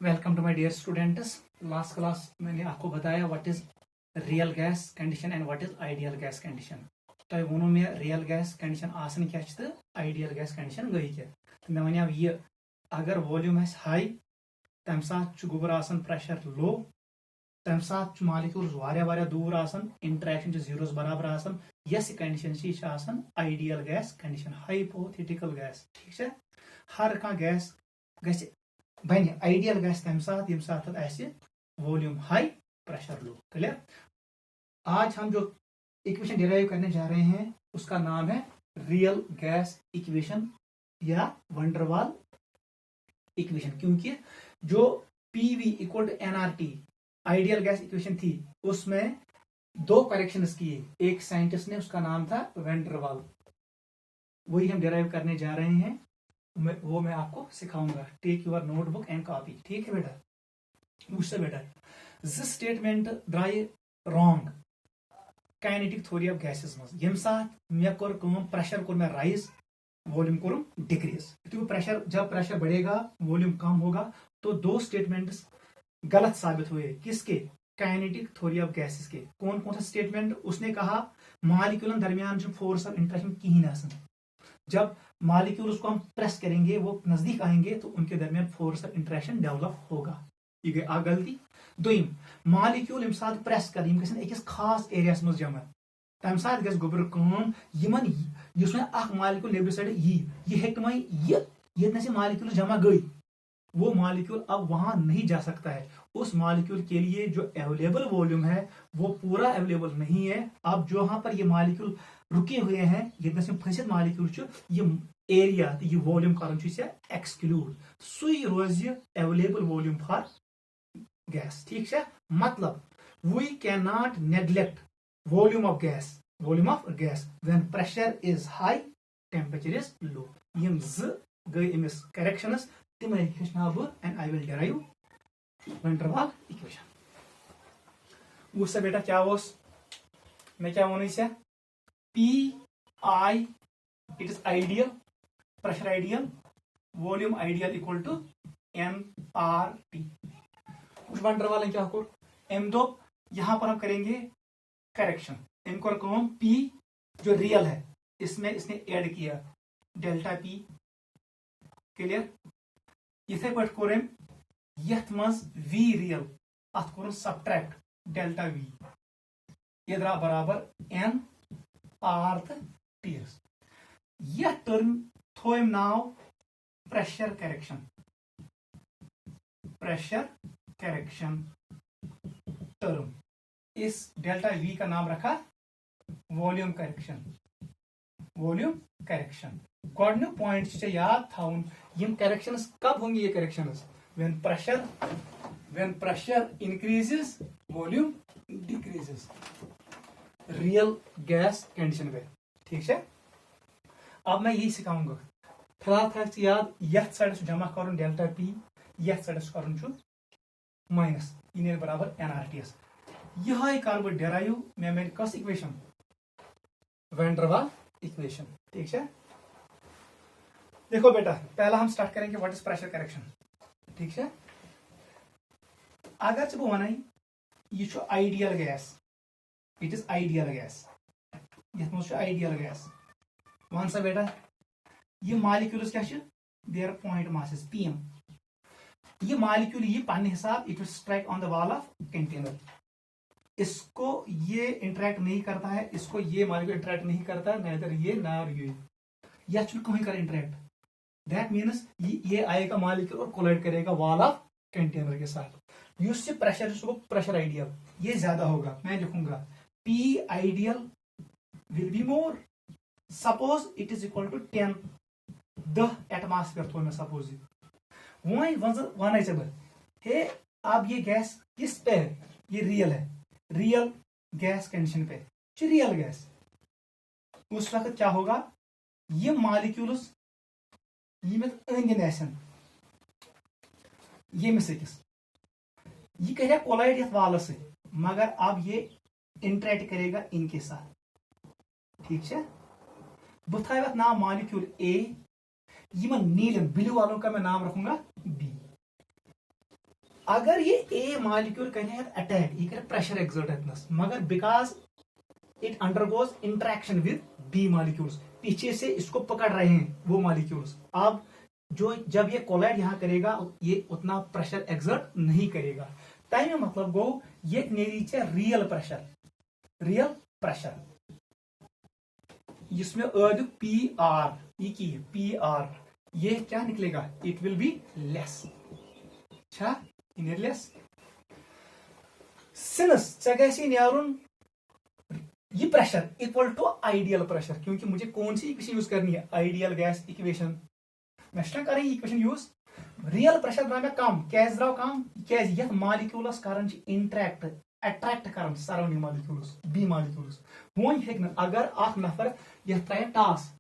Welcome to my dear students. Last class मैंने आपको बताया what is real gas condition and what is ideal gas condition. तो वो मे real gas condition आसन क्या तो आइडियल गैस कंडीशन गई क्या तो मे वन यह अगर वॉल्यूम हाई तम सात गोबर आसन प्रेशर लो तम सात मालिक्यूल्स वारिया दूर आसन इंटरेक्शन जीरोस बराबर आसन यस कंडीशन यह ideal gas condition hypothetical gas ठीक है। हर कह गैस गस बन आइडियल गैस तम सात यम सात volume high pressure low. Clear. आज हम जो इक्वेशन डिराइव करने जा रहे हैं उसका नाम है रियल गैस इक्वेशन या वंडरवाल इक्वेशन, क्योंकि जो PV equal to nRT ideal gas equation थी उसमें दो करेक्शंस किए। एक साइंटिस्ट ने, उसका नाम था वैंडरवाल, वही हम डिराइव करने जा रहे हैं। वो मैं आपको सिखाऊंगा। Take your notebook and copy. ठीक है बेटा। मुझसे बेटा दिस स्टेटमेंट द्राय wrong kinetic theory of gases मज यम साथ मे कोर प्रेशर कोर मैं राइज वॉल्यूम कोर डिक्रीज। तो प्रेशर जब प्रेशर बढ़ेगा वॉल्यूम कम होगा। तो दो स्टेटमेंट्स गलत साबित हुए। किसके? काइनेटिक थ्योरी ऑफ गैसेस के। कौन कौन सा स्टेटमेंट? उसने कहा मॉलिक्यूलन दरमियान फोर्स ऑफ इंटरेक्शन कहीं ना। जब मॉलिक्यूल्स को हम प्रेस करेंगे वो नजदीक आएंगे तो उनके दरमियान फोर्स ऑफ इंटरेक्शन डेवलप होगा। यह गई आ गलती। दोम मॉलिक्यूल यम साथ प्रेस कर अकिस खास एरियास मज जमा तम साथ गस गोबर Yemen use molecule neighbour side यह हेक् ये मॉलिक्यूल जमा गई वो मॉलिक्यूल अब वहां नहीं जा सकता है। उस मॉलिक्यूल के लिए जो अवेलेबल वॉल्यूम है वो पूरा अवेलेबल नहीं है। अब जहां पर ये मॉलिक्यूल रुके हुए हैं ये फसित मॉलिक्यूल ये एरिया तो ये वॉल्यूम कर एक्सक्लूड सुई रोज अवेलेबल वॉल्यूम फॉर गैस। ठीक है। मतलब we can not neglect volume of gas when pressure is high temperature is low. यम गई अमिस करेक्शंस तिम हेचना बह and I will derive van der Waals equation. वुच सा बेटा क्या मैं क्या वन से P I it is ideal pressure ideal volume ideal equal to N R T. कुछ वंडरवाल ने क्या को एम दो यहां पर हम करेंगे करेक्शन। इनको पी जो रियल है इसमें इसने ऐड किया डेल्टा पी। क्लियर। इथे पे कोर यथ मज वी रियल अत कोर सबट्रैक्ट डेल्टा वी यह द्रा बराबर एन आर टी एस। यह टर्म थोम नाव प्रेशर करेक्शन टर्म। इस डेल्टा वी का नाम रखा वॉल्यूम करेक्शन। गोडन्यू पॉइंट याद थाउन यम करेक्शंस कब होंगे? ये corrections when pressure increases volume decreases real gas condition पे। ठीक है। अब मैं यही सिखाऊंगा। फिलहाल था याद यथ साइड जमा कर डेल्टा पी यथ साइड कर माइनस इन बराबर एनआरटीएस। यह कर बह डेराइव मे कस इक्वेशन? वैंडरवाल इक्वेशन। ठीक है। देखो बेटा पहला हम स्टार्ट करेंगे व्हाट इज प्रेशर करेक्शन। ठीक है। अगर बह वन यह ideal gas it is ideal gas यथ मज आइडियल गैस वन सा बेटा ये मॉलिक्यूल्स क्या देयर पॉइंट मासेस पीएम। ये मॉलिक्यूल ये पाने हिसाब it will strike on the wall of container. इसको ये इंटरेक्ट नहीं करता है, इसको ये मॉलिक्यूल इंटरेक्ट नहीं करता है, नेदर ये ना ये या कहीं कर इंटरेक्ट। दैट मीन्स ये आएगा मॉलिक्यूल और कोलाइड करेगा वॉल ऑफ कंटेनर के साथ। यूज प्रेशर प्रेशर आइडियल ये ज्यादा होगा। मैं लिखूंगा P ideal will be more. Suppose it is equal to 10 atmosphere थो मैं सपोज वन हे अब ये गैस किस पे है? ये रियल है, रियल गैस कंडीशन पे रियल गैस। उस वक्त क्या होगा? ये मॉलिक्यूल्स ये ये में से किस ये करे कोलाइड यथ वाल से मगर अब ये इंटरेक्ट करेगा इनके साथ। ठीक है। बह थत नाम मॉलिक्यूल ए। नीलम ब्लू वालों का मैं नाम रखूंगा बी। अगर ये ए मॉलिक्यूल करे अटैक, ये करे प्रेशर एक्सर्ट एतनस, मगर because it undergoes interaction with B molecules, पीछे से इसको पकड़ रहे हैं वो मॉलिक्यूल्स, अब जो जब ये कोलाइड यहां करेगा ये उतना प्रेशर एक्सर्ट नहीं करेगा। टाइम मतलब गो ये नीचे रियल प्रेशर, रियल प्रेशर इसमें पी आर, ये की पी आर, ये क्या निकलेगा, इट विल बी लेस, अच्छा लेस सिंस न्यारुन ये pressure equal to ideal pressure, क्योंकि मुझे कौन सी इक्वेशन यूज करनी है, आइडियल गैस इक्वेशन, मैं कर इक्वेशन यूज, रियल प्रेशर द्राव मे कम, क्या द्राव कम, क्या ये मॉलिक्यूलस करन इंटरेक्ट अट्रैक्ट कर सराउंडिंग मॉलिक्यूल्स बी मॉलिक्यूल्स, वो हेक अगर अख नफर यह त्रे टास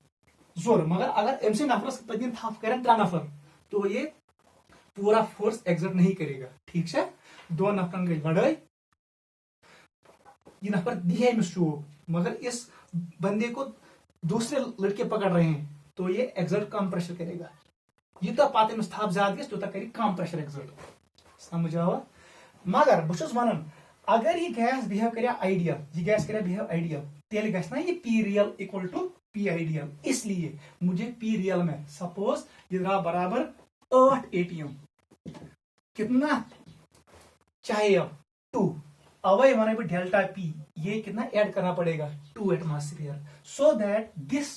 जोर, मगर अगर अमसे नफरस पदिन थप कर 3 नफर तो ये पूरा फोर्स एक्सर्ट नहीं करेगा, ठीक है। 2 नफरन गई लड़ाई, ये नफर दिए अमिस चूक, मगर इस बंदे को दूसरे लड़के पकड़ रहे हैं तो ये एक्सर्ट कम प्रेशर करेगा, यूत पत अमिस थप ज्यादा गो तूत कर कम प्रेशर एक्सर्ट, समझ आवा। मगर बहुत वन अगर ये गैस बिहेव कर आइडियल, ये गैस कर बिहेव आइडियल, तेल गस ना ये P real equal to P ideal, इसलिए मुझे पी रियल में सपोज ये रहा बराबर 8 एटीएम, कितना चाहिए अब 2, अवय वन डेल्टा पी, ये कितना ऐड करना पड़ेगा 2 atmosphere, so that this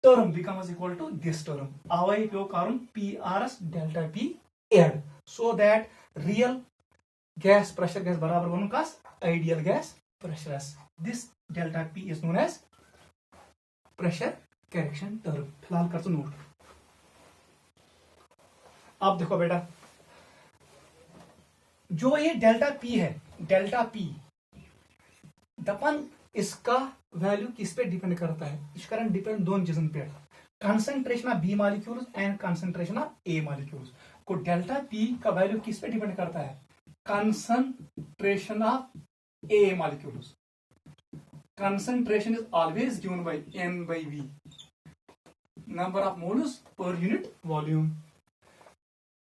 term becomes equal to this term, अवय पे कर P R S delta P add, so that real gas pressure gas बराबर वन कस ideal gas pressure, this delta P is known as pressure correction term, फिलहाल कर note. अब देखो बेटा जो ये डेल्टा पी है, डेल्टा पी दपन इसका वैल्यू किस पे डिपेंड करता है, इस कारण डिपेंड 2 चीजों पे, concentration of B molecules and concentration of A molecules, को डेल्टा पी का वैल्यू किस पे डिपेंड करता है, concentration of A molecules. Concentration is always given by N by V, number of moles per unit volume.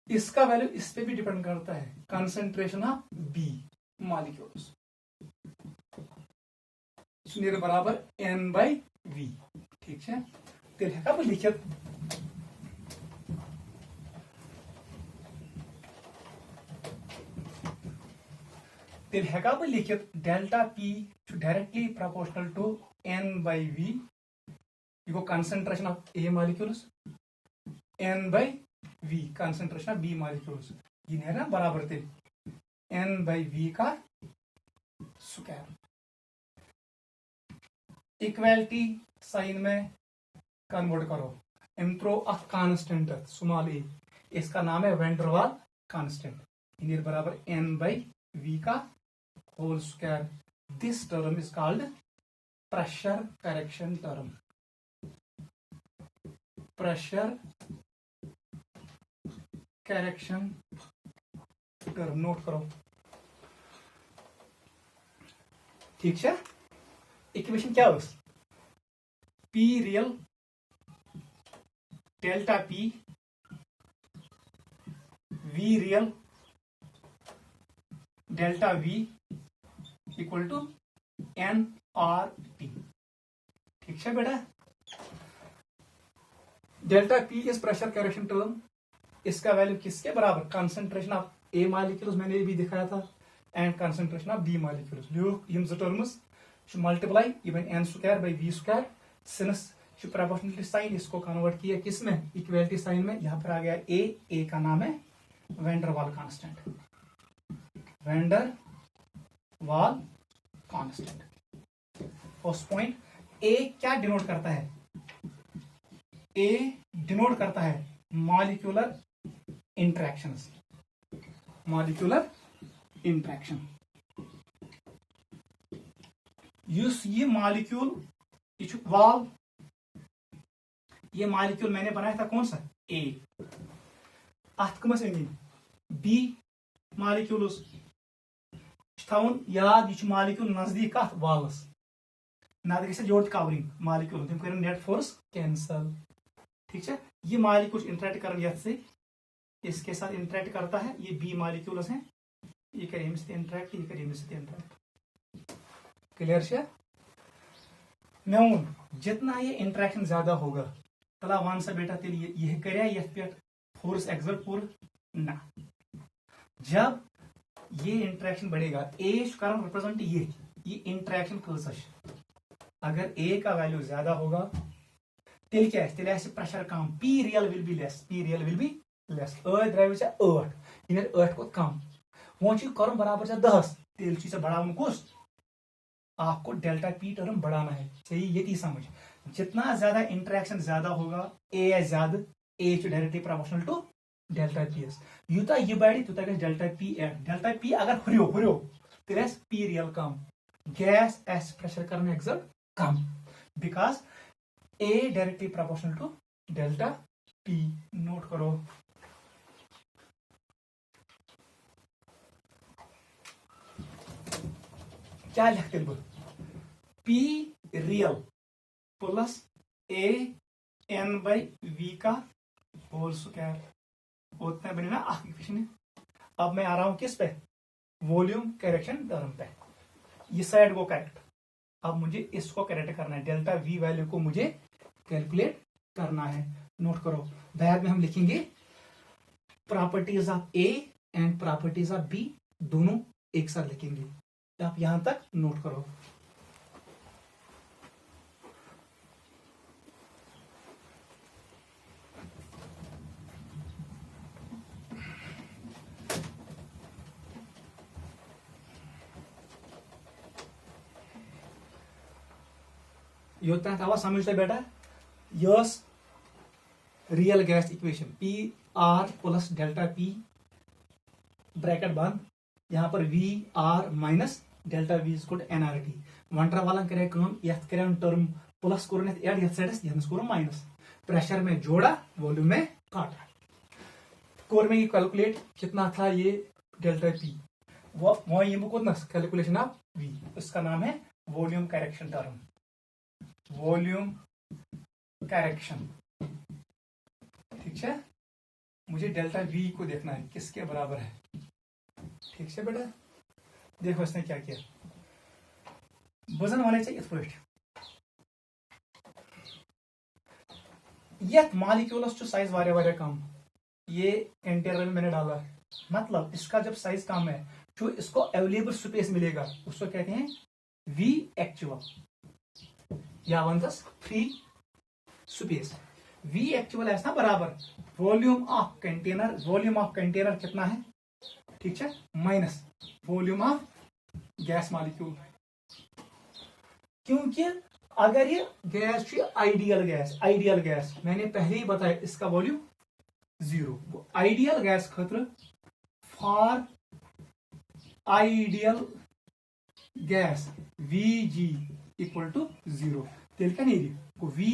इसका value इस पे भी डिपेंड करता है, concentration of B molecules बराबर N by V, ठीक है। तेल है कब लिखित तेल हेका बह लिखित delta P directly proportional to N by V, यह गो concentration of A molecules, N by V concentration of B molecules, ये नेरा बराबर तेल एन बाई वी का स्क्वायर, इक्वालिटी साइन में कन्वर्ट करो, एम throw a constant small A, इसका नाम है वेंडरवाल कांस्टेंट, इन बराबर एन बाई वी का whole square. This term is called pressure correction term. Pressure correction term note करो, ठीक है। इक्वेशन क्या हो, P real delta P V real delta V equal to N R T, ठीक है बेटा। Delta P is pressure correction term, इसका value किसके बराबर, कंसंट्रेशन ऑफ ए मॉलिक्यूल्स मैंने भी दिखाया था and concentration of B molecules, यम जो terms multiply even N square by V square, since proportionality sign इसको कन्वर्ट किया किस में, इक्वालिटी साइन में, यहां पर आ गया ए का नाम है वेंडरवाल कांस्टेंट, वेंडर वाल कांस्टेंट। फर्स्ट पॉइंट ए क्या डिनोट करता है, ए डिनोट करता है मॉलिक्यूलर इंटरेक्शंस, मॉलिक्यूलर इंटरेक्शन, ये मॉलिक्यूल वाल, ये मॉलिक्यूल मैंने बनाया था कौन सा, ए, अथ कमस बी मॉलिक्यूल्स थवन याद, यह मॉलिक्यूल नजदीक कत वालस, ना योर कवरिंग मॉलिक्यूल, तम कर नेट फोर्स कैंसल, ठीक है। यह मॉलिक्यूल इंटरेक्ट कर इसके साथ इंटरेक्ट करता है, ये बी मॉलिक्यूल्स हैं, ये कर इंटरेक्ट, ये कर इंटरेक्ट। क्लियर है? मैं जितना ये इंटरेक्शन ज्यादा होगा तला वन सा बेटा तेल यह कर पे फोर्स एक्सर्ट पूर ना। जब ये इंटरेक्शन बढ़ेगा, ए कर रिप्रेजेंट ये इंटरेक्शन कस, अगर ए का वैल्यू ज्यादा होगा तेल क्या तेल pressure come, P real will be less, P real will be less. 8 द्राव 8, यह 8 को कम, वो कर बराबर 10, तेल बढ़ावन कुछ आपको डेल्टा पी टर्म बढ़ाना है। चाहिए ये समझ, जितना ज्यादा इंटरेक्शन ज्यादा होगा ए ज्यादा, A directly proportional to delta P एस, यूता यह बढ़ी तूता डेल्टा पी एड, डेल्टा पी अगर हुर्यो तेल पी रियल कम, गैस एस प्रेशर करना एक्सर्ट कम, because A directly proportional to delta P. Note करो, क्या लिखते बो, P real plus A N by V का होल स्क्वायर, उतना बने ना इक्वेशन। अब मैं आ रहा हूं किस पे, वॉल्यूम करेक्शन टर्म पे, ये साइड को करेक्ट। अब मुझे इसको करेक्ट करना है, डेल्टा वी वैल्यू को मुझे कैलकुलेट करना है। नोट करो, बाद में हम लिखेंगे properties of A and properties of B, दोनों एक साथ लिखेंगे। आप यहां तक नोट करो। योतना था समझ बेटा, yes real gas equation P R plus delta P bracket बंद, यहाँ पर V R minus delta V is N R T. वंटर वाला करे कर टर्म प्लस कोर एड ये साइड ये माइनस, प्रेशर में जोड़ा वॉल्यूम में काटा, कोर में ये कैलकुलेट कितना था ये डेल्टा पी, वो ये कैलकुलेशन ऑफ वी, उसका नाम है volume correction term, volume correction. ठीक है, मुझे डेल्टा वी को देखना है किसके बराबर है। ठीक है बेटा, देखो इसने क्या किया, वजन होने चाहिए इस पॉइंट, यह मॉलिक्यूल्स साइज वारे कम, ये इंटीरियर मैंने डाला है, मतलब इसका जब साइज कम है जो इसको अवेलेबल स्पेस मिलेगा उसको कहते हैं वी एक्चुअल या वंस फ्री स्पेस। वी एक्चुअल ऐसा बराबर वॉल्यूम ऑफ कंटेनर कितना है, ठीक है, minus volume of gas molecule. क्योंकि अगर ये गैस आइडियल गैस मैंने पहले ही बताया इसका वॉल्यूम 0, आइडियल गैस खतर for ideal gas Vg equal to 0, तेल क्या नहीं V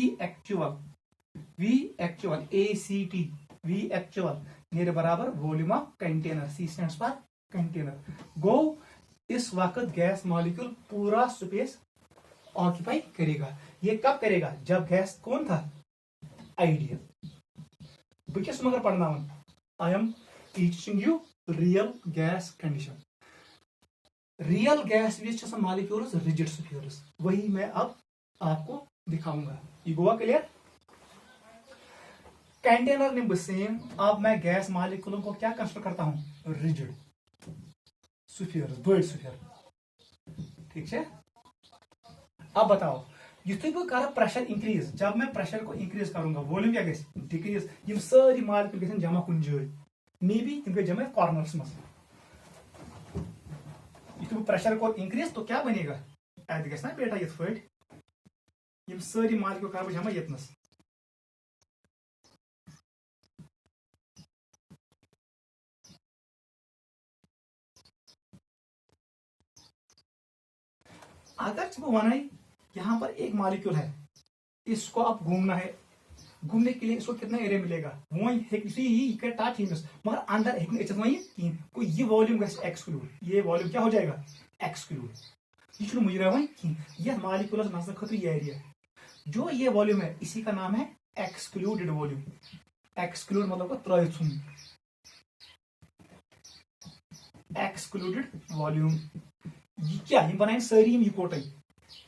actual ACT V actual मेरे बराबर volume of container, C stands for container. गो इस वक्त गैस मॉलिक्यूल पूरा स्पेस ऑक्यूपाई करेगा। ये कब करेगा, जब गैस कौन था आइडियल। बस मगर पढ़ना I am teaching you real gas condition. Real gas which molecules rigid spheres, वही मैं अब आपको दिखाऊंगा। ये गोवा क्लियर। कंटेनर ने सेम, अब मैं गैस मॉलिक्यूलों को क्या कंसिडर करता हूं, रिजिड स्फीयर्स, बड़ स्फीयर। ठीक है, अब बताओ युथु बह कर प्रेशर इंक्रीज, जब मैं प्रेशर को इंक्रीज करूंगा वॉल्यूम क्या डिक्रीज, यम सारी मॉलिक्यूल गन जमा कुन जाय, मे बी तम गए जमा कॉर्नर्स में। युथु प्रेशर को इंक्रीज तो क्या बनेगा, अत गस ना बेटा यथ पे यम सारी मॉलिक्यूल कर जमा यतनस। अगर वन यहाँ पर एक मॉलिक्यूल है, इसको अब घूमना है, घूमने के लिए इसको कितना एरिया मिलेगा, वो टच मगर अंदर वो ये वॉल्यूम एक्सक्लूड, ये वॉल्यूम क्या हो जाएगा एक्सक्लूड, यह मुजरा वन यह मॉलिक्यूलस नसने खतर ये एरिया, जो ये वॉल्यूम है इसी का नाम है एक्सक्लूडेड वॉल्यूम। एक्सक्लूड मतलब को त्रय एक्सक्लूडेड वॉल्यूम। क्या ये बनाए सारी इकोटे,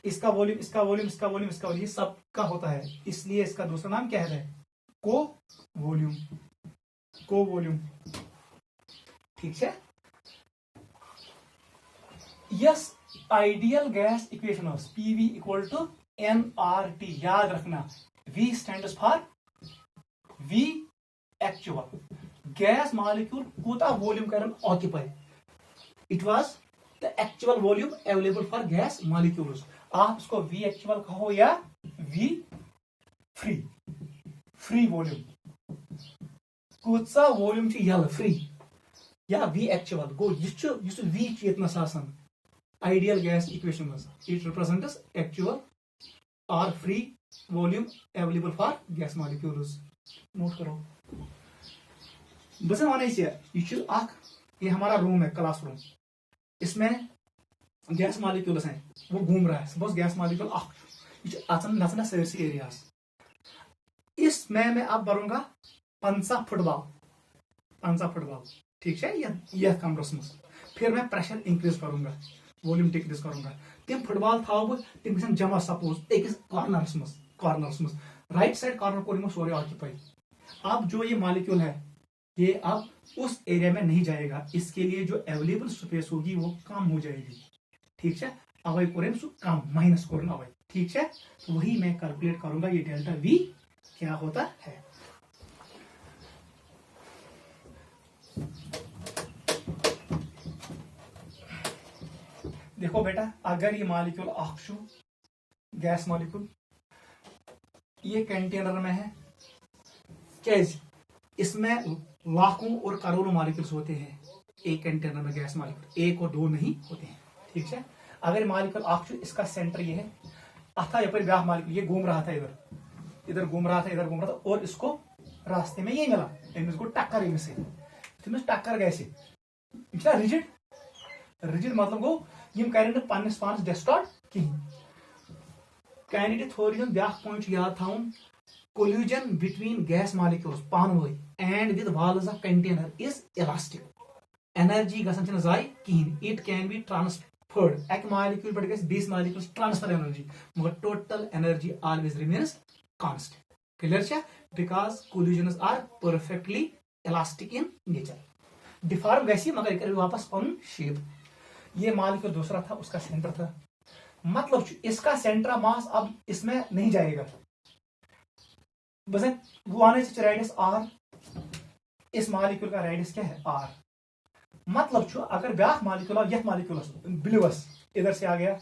इसका वॉल्यूम इसका वॉल्यूम इसका वॉल्यूम इसका वॉल्यूम, ये सबका होता है, इसलिए इसका दूसरा नाम क्या है, को वॉल्यूम, को वॉल्यूम। ठीक है। Yes, ideal gas equation PV equal to NRT. याद रखना, V stands for V actual. Gas molecule कोता वॉल्यूम करन occupy, it was the actual volume available for gas molecules. आप इसको वी एक्चुअल कहो या वी फ्री, फ्री वॉल्यूम, कोता volume यल फ्री या वी एक्चुअल गो यह वी चेतनस आसान आइडियल गैस इक्वेशन में, इट रिप्रेजेंट्स एक्चुअल और free volume available for gas molecules. Note करो, बस वन ये हमारा रूम है, क्लासरूम, इसमें गैस मॉलिक्यूल्स हैं, वो घूम रहा है। सपोज गैस मॉलिक्यूल नचना सरसी एरियाज, इसमें मैं अब भरूंगा 50 फुटबॉल, 50 फुटबॉल। ठीक है, यह कमरस में फिर मैं प्रेशर इंक्रीज करूंगा, वॉल्यूम डिक्रीज करूंगा। तिम फुटबॉल थाव बह, तिम गन जमा सपोज एक कॉर्नरस में, राइट साइड कॉर्नर को सोरे ऑक्यूपाई। अब जो ये मॉलिक्यूल है ये अब उस एरिया में नहीं जाएगा, इसके लिए जो अवेलेबल स्पेस होगी वो कम हो जाएगी। ठीक है, अवय को कम माइनस कर अवय। ठीक है, तो वही मैं कैलकुलेट करूंगा ये डेल्टा वी क्या होता है। देखो बेटा, अगर ये मॉलिक्यूल ऑक्सू गैस मॉलिक्यूल ये कंटेनर में है, क्या इसमें लाखों और करोड़ों मॉलिक्यूल्स होते हैं एक कंटेनर में, गैस मॉलिक्यूल एक और दो नहीं होते हैं। ठीक है, अगर मॉलिक्यूल ऑक्सू, इसका सेंटर ये है, अथा यपर ब्याह मॉलिक्यूल ये घूम रहा था, इधर घूम रहा था, इधर घूम रहा था, और इसको रास्ते में ये मिला, इसको टक्कर इनसे टक्कर गैसे रिजिड, रिजिड मतलब गो यम कर पन्नस पानस डिस्टॉर्ट कहीं। कैंडिडेट थोड़ी ब्याह पॉइंट याद थाउन, collision between gas molecules panway and with walls of container is elastic. Energy गसन छन जाय किन, it can be transferred, एक molecule पर गस 20 molecules transfer energy, मगर total energy always remains constant. Clear छा? Because collisions are perfectly elastic in nature. Deform वैसी मगर कर वापस पन शेप। ये मॉलिक्यूल दूसरा था, उसका सेंटर था, मतलब इसका सेंटर मास अब इसमें नहीं जाएगा। बस वो आने से रेडियस आर, इस मॉलिक्यूल का रेडियस क्या है आर। मतलब छो अगर ब्याह मॉलिक्यूल यह मॉलिक्यूल ब्लूस इधर से आ गया,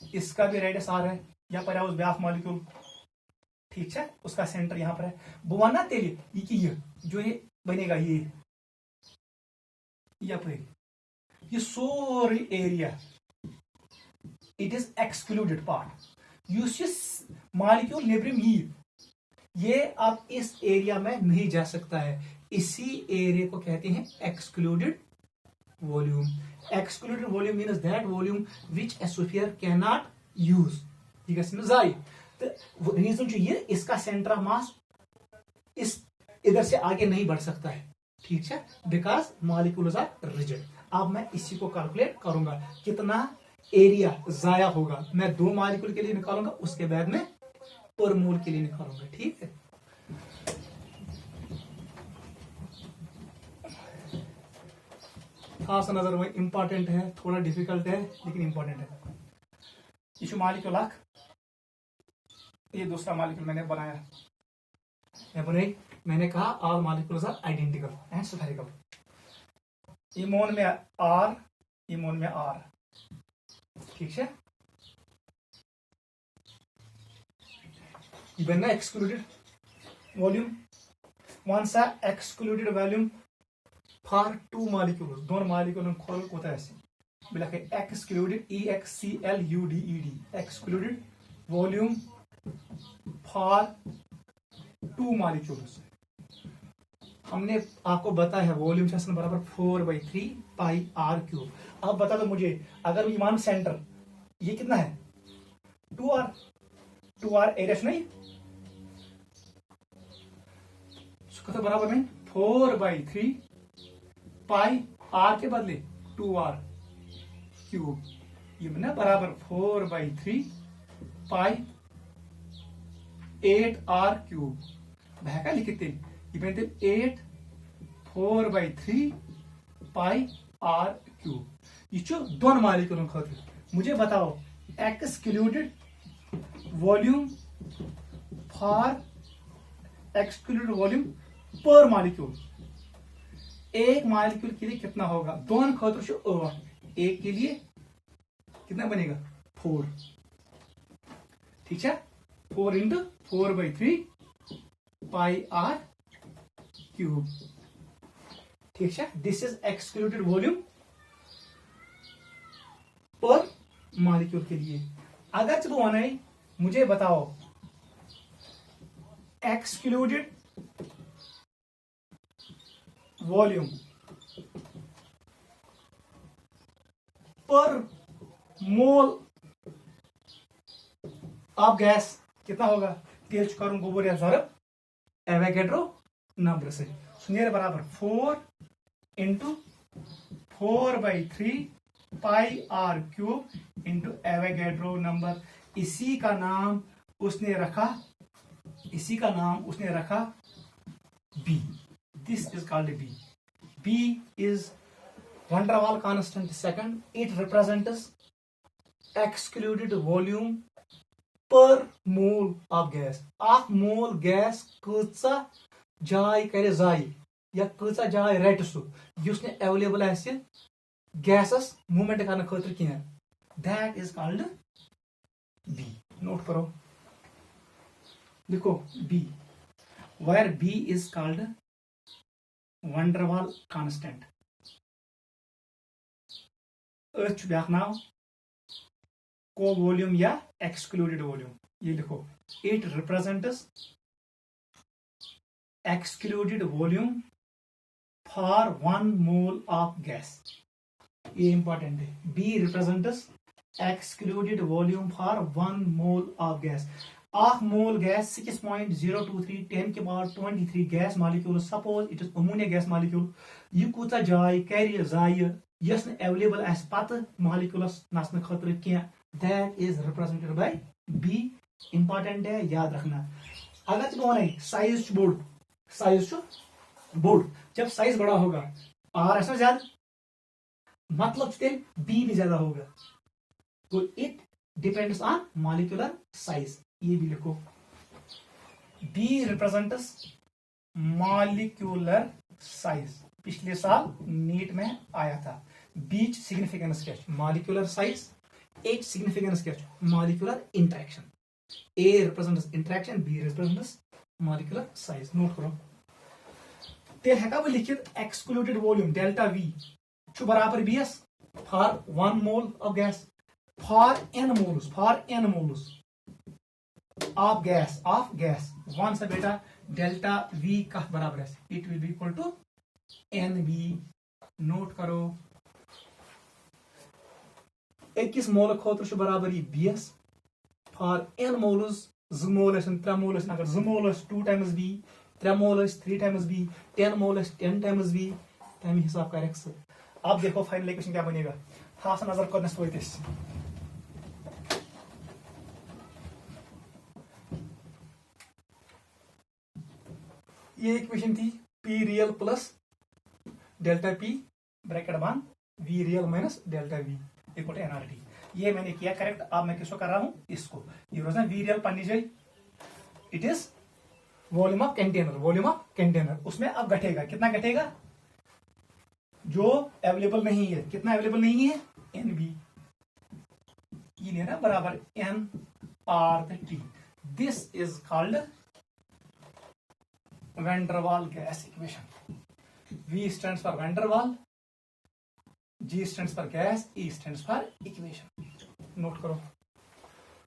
इसका भी रेडियस आर है, यहाँ पर उस ब्याह मॉलिक्यूल। ठीक है, उसका सेंटर यहाँ पर है। बुआना तेली ये जो ये बनेगा ये सोरी area, it is excluded part. Molecule नेबरिम ये अब इस एरिया में नहीं जा सकता है, इसी एरिया को कहते हैं excluded volume. Excluded volume means that volume which A sphere can not use. ये गस जाय, तो रीजन ये इसका सेंटर ऑफ मास इस इधर से आगे नहीं बढ़ सकता है। ठीक है, बिकॉज मॉलिक्यूल्स आर रिजिड। अब मैं इसी को कैलकुलेट करूंगा, कितना एरिया जाया होगा, मैं 2 मॉलिक्यूल के लिए निकालूंगा, उसके बाद में पर मोल के लिए निकालूंगा। ठीक है, खास नजर में इंपॉर्टेंट है, थोड़ा डिफिकल्ट है लेकिन इंपॉर्टेंट है। इशू मॉलिक्यूल आख, ये दूसरा मॉलिक्यूल मैंने बनाया, मैंने कहा all molecules are identical and spherical. इमोन में आर, इमोन में आर। ठीक है, ये बनना excluded volume, once a excluded volume for 2 molecules, दोनों मॉलिक्यूल खोल होता है ऐसे बिला के excluded, EXCLUDED, excluded volume for 2 molecules। हमने आपको बताया है वॉल्यूम सेक्शन बराबर 4/3 पाई आर क्यूब। अब बता दो मुझे, अगर ईमान सेंटर ये कितना है 2R एरिया नहीं, तो बराबर में 4/3 पाई आर के बदले 2r क्यूब यह ना बराबर 4/3 पाई 8r क्यूब बह हेका लिखित यह बन 8 4/3 पाई r क्यूब यह दोन मालिक्यूलन खातिर मुझे बताओ एक्सक्लूडेड वॉल्यूम पर मालिक्यूल एक मालिक्यूल के लिए कितना होगा दोन खातिर 8 एक के लिए कितना बनेगा 4 ठीक है 4 इंटू 4/3 पाई आर क्यूब ठीक है दिस इज एक्सक्लूडेड वॉल्यूम पर मालिक्यूल के लिए अगर चलो वन मुझे बताओ एक्सक्लूडेड वॉल्यूम पर मोल ऑफ गैस कितना होगा तेल करूं गोबर या जरब एवोगैड्रो नंबर से सुनिए बराबर 4 into 4/3 pi R cube into Avogadro number इसी का नाम उसने रखा B this is called B is van der Waal constant second it represents excluded volume per mole of gas of mole gas कचा जाय करे जाय या कचा जाय रट सु युसने अवेलेबल आसे गैसस मूवमेंट करने खातिर किया that is called B note करो लिखो B where b is called van der Waal constant ब्याक नाव को वॉल्यूम या एक्सक्लूडेड वॉल्यूम ये लिखो it represents excluded volume for 1 mole of gas ये इंपॉर्टेंट है B represents excluded volume for 1 mole of gas of mole gas 6.023 10 के power 23 gas molecule suppose it is ammonia gas molecule यह कूता जाय कर जाय yes available आस पत molecules नसन खतर क्या that is represented by be important है याद रखना अगर तुम वन साइज बोर्ड जब साइज बड़ा होगा आर ऐसा ज्यादा मतलब बी भी ज्यादा होगा तो it depends on molecular size ये भी लिखो बी रिप्रेजेंट्स मॉलिक्यूलर साइज पिछले साल नीट में आया था बीच सिग्निफिकेंस क्या मॉलिक्यूलर साइज एच सिग्निफिकेंस क्या molecular interaction A represents interaction B represents molecular size note करो तेल हेका बह लिखित एक्सक्लूडेड वॉल्यूम डेल्टा वी बराबर B is for 1 mole of gas for n moles of gas one सा बेटा डेल्टा वी का बराबर है it will be equal to n B note करो अकिस मोल खुद बराबर यह B is for n moles 2 मोल 3 मोल अगर 2 मोल 2 टाइम्स बी 3 मोल 3 टाइम्स बी 10 मोल 10 टाइम्स बी तमें हिसाब कर अब देखो फाइनल इक्वेशन क्या बनेगा खास नजर कदनस वतिस ये इक्वेशन थी P real plus delta P bracket बंद V real minus delta V equal to NRT ये मैंने किया करेक्ट अब मैं किसको कर रहा हूं इसको ये रोजना वी रियल पन्नी जाए it is volume of container उसमें अब घटेगा कितना घटेगा जो अवेलेबल नहीं है कितना अवेलेबल नहीं है एन बी ये लेना बराबर n R T this is called van der Waal gas equation. V stands for van der Waal, G stands for gas, E stands for equation. Note करो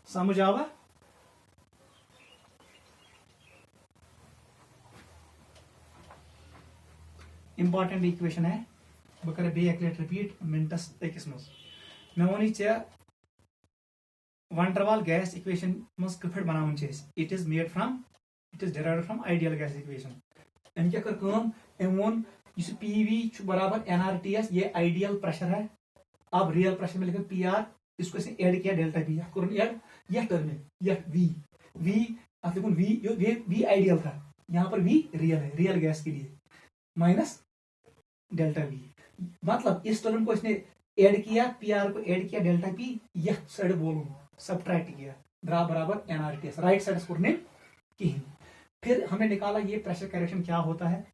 समझ आवा इंपॉर्टेंट इक्वेशन है बह कर बे रिपीट मिनटस अकिस मज मे वोनी ऐ van der Waal gas equation मज कफ बनावन it is made from it is derived from ideal gas equation अम क्या कर काम, अम वोन पीवी बराबर एनआरटीएस, ये आइडियल प्रेशर है। अब रियल प्रेशर में लिखा पीआर, इसको इसने ऐड किया डेल्टा बी, ऐड यह टर्म है, यह वी आप लिखो वी आइडियल था, यहाँ पर वी रियल है, रियल गैस के लिए, माइनस डेल्टा वी। मतलब इस टर्म को इसने ऐड किया, पीआर को ऐड किया डेल्टा पी, यह साइड वॉल्यूम सबट्रैक्ट किया, बराबर एनआरटीएस, राइट साइड करने कहीं। फिर हमने निकाला ये प्रेशर करेक्शन क्या होता है,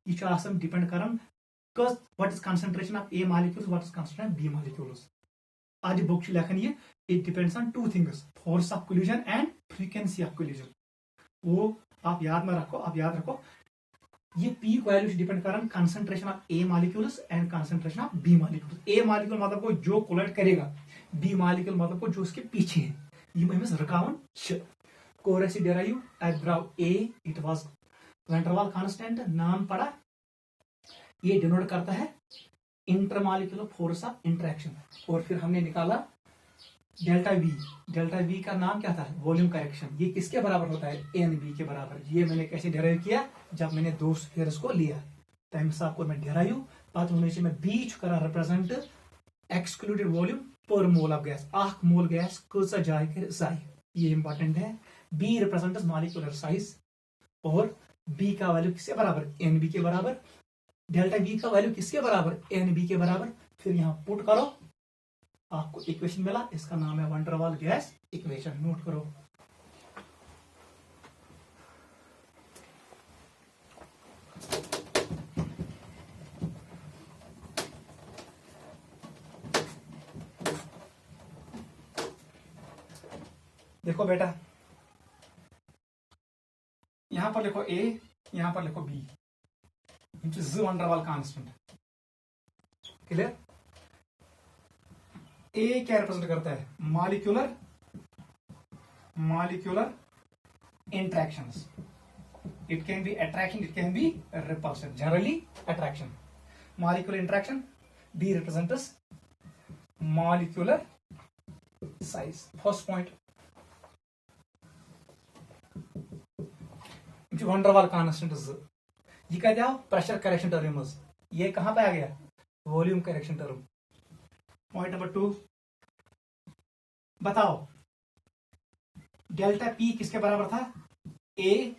ये डिपेंड करन what is concentration of A molecules, what is concentration of B molecules. आज बुक लेखन ये, it depends on two things, force of collision and frequency of collision. वो आप याद में रखो, आप याद रखो, ये पीक वैल्यू डिपेंड करन concentration of A molecules and concentration of B molecules. A molecule मतलब को जो कोलाइड करेगा, बी मॉलिक्यूल मतलब को जो उसके पीछे है, ये रुकावन कोरेसी डेराइव एट द्राव ए, it was van der Waal constant, नाम पड़ा, ये डिनोट करता है इंटरमॉलिक्यूलर फोर्स ऑफ इंटरेक्शन। और फिर हमने निकाला डेल्टा वी, डेल्टा वी का नाम क्या था, वॉल्यूम करेक्शन। ये किसके बराबर होता है, एन बी के बराबर। ये मैंने कैसे डेराइव किया, जब मैंने दो स्फीयर्स को लिया, तम हिसाब को मैं डेराइव पत मैं बीच करा रिप्रेजेंट एक्सक्लूडेड वॉल्यूम पर मोल ऑफ गैस, आख मोल गैस कसा जाय कर जाय, ये इंपॉर्टेंट है। बी रिप्रेजेंट मॉलिक्यूलर साइज, और बी का वैल्यू किसके बराबर, एन बी के बराबर। डेल्टा बी का वैल्यू किसके बराबर, एन बी के बराबर। फिर यहां पुट करो, आपको इक्वेशन मिला, इसका नाम है वैन डर वाल गैस इक्वेशन, नोट करो। देखो बेटा, यहां पर लिखो ए, यहां पर लिखो B, van der Waal constant, clear. ए क्या रिप्रेजेंट करता है, molecular interactions. It can be attraction, it can be repulsion, generally attraction, molecular interaction. B represents molecular size, first point. Van der Waal constant ये क्या दिया, pressure correction term, ये कहां पे आ गया, volume correction term. Point number 2, बताओ delta P किसके बराबर था, ए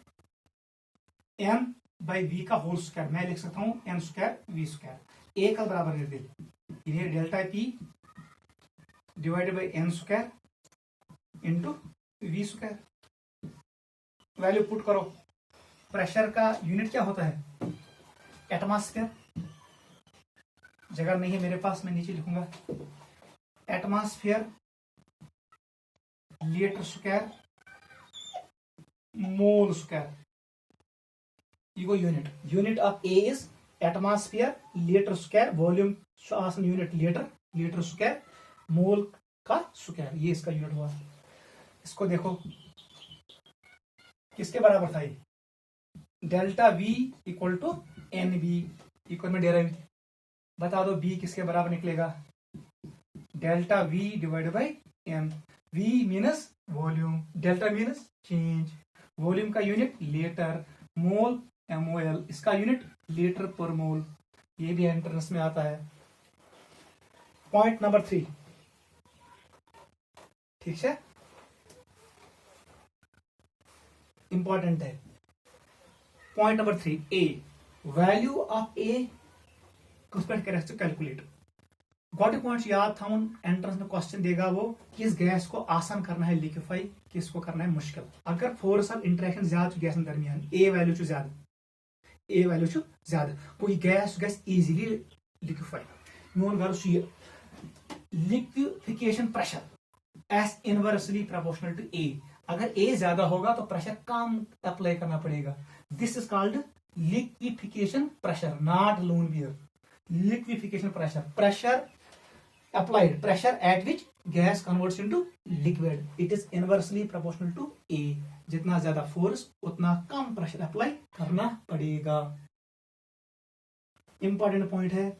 एम बाई वी का होल स्क्वायर। मैं लिख सकता हूं M square V square, A का बराबर लिख दे, इन्हें delta P divided by M square into V square. Value put करो। प्रेशर का यूनिट क्या होता है, एटमॉस्फेयर, जगह नहीं है मेरे पास, मैं नीचे लिखूंगा atmosphere litre square mole square, ये unit of A is atmosphere litre square, volume unit litre square, mole का स्क्वायर, ये इसका यूनिट हुआ। इसको देखो किसके बराबर था, ये delta V equal to n B, equal में डेराइव। बता दो बी किसके बराबर निकलेगा, delta V divide by n. V minus volume, delta minus change, volume का यूनिट लीटर, मोल MOL, इसका यूनिट लीटर पर मोल, ये भी एंट्रेंस में आता है। पॉइंट नंबर 3, ठीक है, इंपॉर्टेंट है। Point number 3, A value of A calculate. गोटे पॉइंट याद था, एंट्रेंस में क्वेश्चन देगा वो, किस गैस को आसान करना है लिक्विफाई, किसको करना है मुश्किल। अगर फोर्स ऑफ इंटरेक्शन ज्यादा गैस दरमियान, ए वैल्यू ज्यादा, कोई गैस गैस इजीली लिक्विफाई। मोन गर्ल लिक्विफिकेशन प्रेशर एस इनवर्सली प्रोपोर्शनल टू ए। अगर ए ज्यादा होगा तो प्रेशर कम अप्लाई करना पड़ेगा। This is called liquefaction pressure, not लोन बियर। Liquefaction pressure applied, pressure at which gas converts into liquid, it is inversely proportional to A। जितना ज्यादा फोर्स उतना कम प्रेशर अप्लाई करना पड़ेगा। इंपॉर्टेंट पॉइंट है,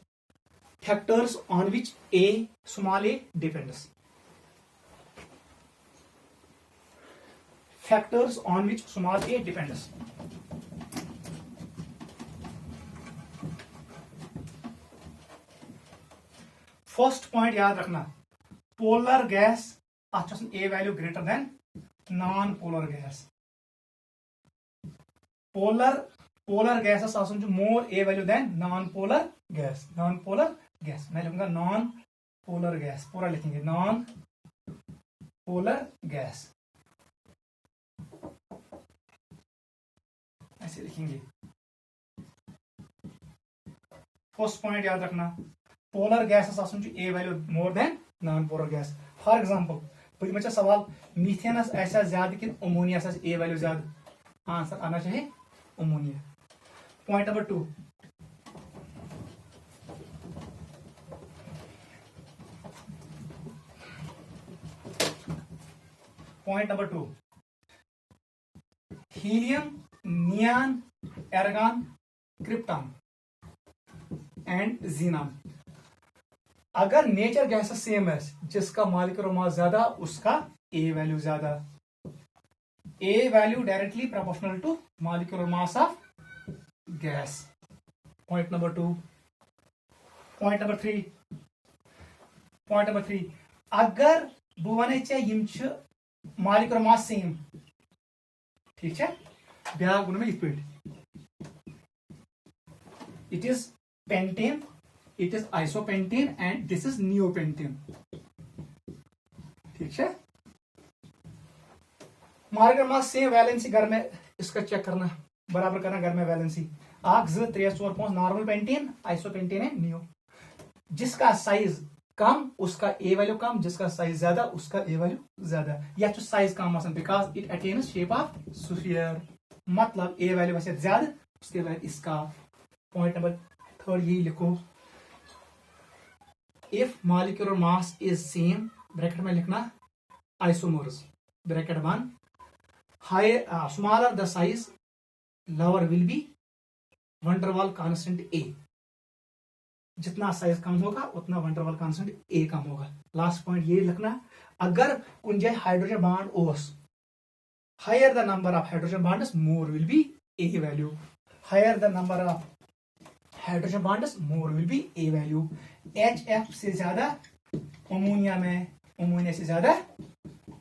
factors on which A small A depends. Factors on which small A depends. First point याद रखना, polar gas अत A value greater than non polar gas. Polar gas more A value than non polar gas. Non polar gas मैं लिखूंगा non polar gas, पूरा लिखेंगे non polar gas, ऐसे लिखेंगे। First point याद रखना, polar gas A value more than non polar gas. For example पहले सवाल मीथेनस ऐसा ज्यादा कि अमोनिया ए वैल्यू ज्यादा, आंसर आना चाहिए ammonia. Point number 2, point number 2, helium, neon, argon, krypton and xenon. अगर नेचर गैस सेम है, जिसका मॉलिक्यूलर मास ज्यादा उसका ए वैल्यू ज्यादा, A value directly proportional to molecular mass of gas. Point number 2। Point number 3, point number 3, अगर बह वे molecular mass same, ठीक है, ब्या वो मे पे, it is pentane, it is isopentane and this is neopentane, ठीक है। मॉलिक्यूलर मास सेम, वैलेंसी घर में इसका चेक करना, बराबर करना घर में वैलेंसी 1 2 3 4 5 नॉर्मल पेंटेन, आइसोपेंटेन है नियो। जिसका साइज कम उसका ए वैल्यू कम, जिसका साइज ज्यादा उसका ए वैल्यू ज्यादा। या तो size come because it attains shape of sphere, मतलब ए वैल्यू वैसे ज्यादा उसके बाद इसका। पॉइंट नंबर 3 यही लिखो, if molecular mass is same, bracket में लिखना isomers, bracket 1, higher smaller the size lower will be van der Waal constant ए, जितना साइज कम होगा उतना वैन डर वाल कांस्टेंट ए कम होगा। लास्ट पॉइंट ये लिखना, अगर कुछ हाइड्रोजन बॉन्ड ओस, higher the number of hydrogen bonds more will be a value, higher the number of hydrogen bonds more will be a value. HF से ज्यादा ammonia में, ammonia से ज्यादा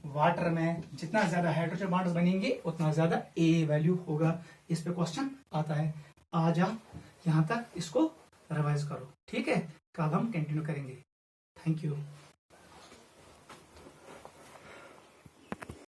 वाटर में, जितना ज्यादा हाइड्रोजन बॉन्ड्स बनेंगे उतना ज्यादा ए वैल्यू होगा। इस पे क्वेश्चन आता है। आज आप यहां तक इसको रिवाइज करो, ठीक है, कल हम कंटिन्यू करेंगे। Thank you.